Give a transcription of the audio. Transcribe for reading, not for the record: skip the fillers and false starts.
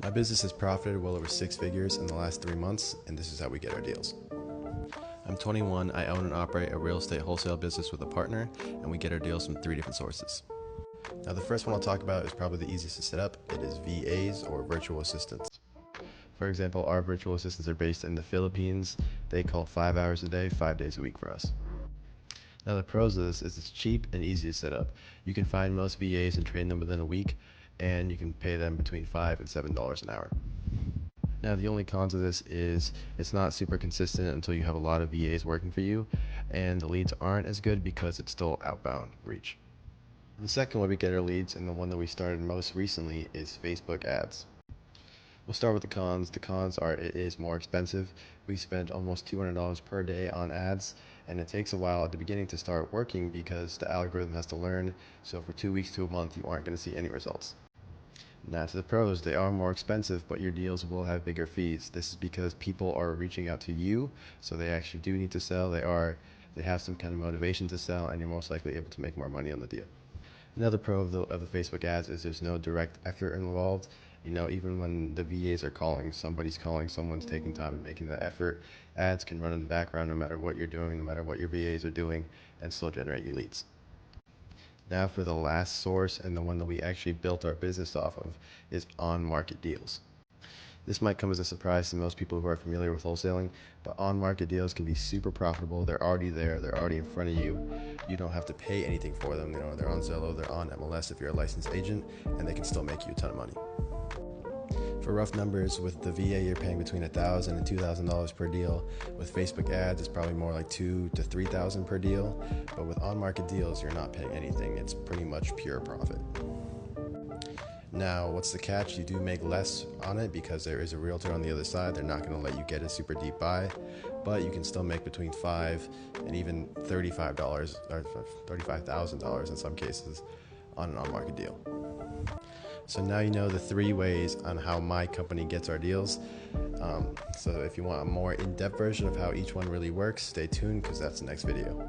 My business has profited well over 6 figures in the last 3 months, and this is how we get our deals. I'm 21, I own and operate a real estate wholesale business with a partner, and we get our deals from 3 different sources. Now, the first one I'll talk about is probably the easiest to set up. It is VAs, or virtual assistants. For example, our virtual assistants are based in the Philippines. They call 5 hours a day, 5 days a week for us. Now, the pros of this is it's cheap and easy to set up. You can find most VAs and train them within a week, and you can pay them between $5 and $7 an hour. Now, the only cons of this is it's not super consistent until you have a lot of VAs working for you, and the leads aren't as good because it's still outbound reach. The second way we get our leads, and the one that we started most recently, is Facebook ads. We'll start with the cons. The cons are it is more expensive. We spend almost $200 per day on ads, and it takes a while at the beginning to start working because the algorithm has to learn. So for 2 weeks to a month, you aren't going to see any results. Now to the pros, they are more expensive, but your deals will have bigger fees. This is because people are reaching out to you, so they actually do need to sell. They have some kind of motivation to sell, and you're most likely able to make more money on the deal. Another pro of the Facebook ads is there's no direct effort involved. Even when the VAs are calling, somebody's calling, someone's taking time and making the effort. Ads can run in the background no matter what you're doing, no matter what your VAs are doing, and still generate you leads. Now for the last source, and the one that we actually built our business off of, is on-market deals. This might come as a surprise to most people who are familiar with wholesaling, but on-market deals can be super profitable. They're already there, they're already in front of you. You don't have to pay anything for them. They're on Zillow, they're on MLS if you're a licensed agent, and they can still make you a ton of money. For rough numbers, with the VA, you're paying between $1,000 and $2,000 per deal. With Facebook ads, it's probably more like $2,000 to $3,000 per deal. But with on-market deals, you're not paying anything. It's pretty much pure profit. Now, what's the catch? You do make less on it because there is a realtor on the other side. They're not going to let you get a super deep buy, but you can still make between $5,000 and even $35 or $35,000 in some cases on an on-market deal. So now you know the 3 ways on how my company gets our deals. So if you want a more in-depth version of how each one really works, stay tuned because that's the next video.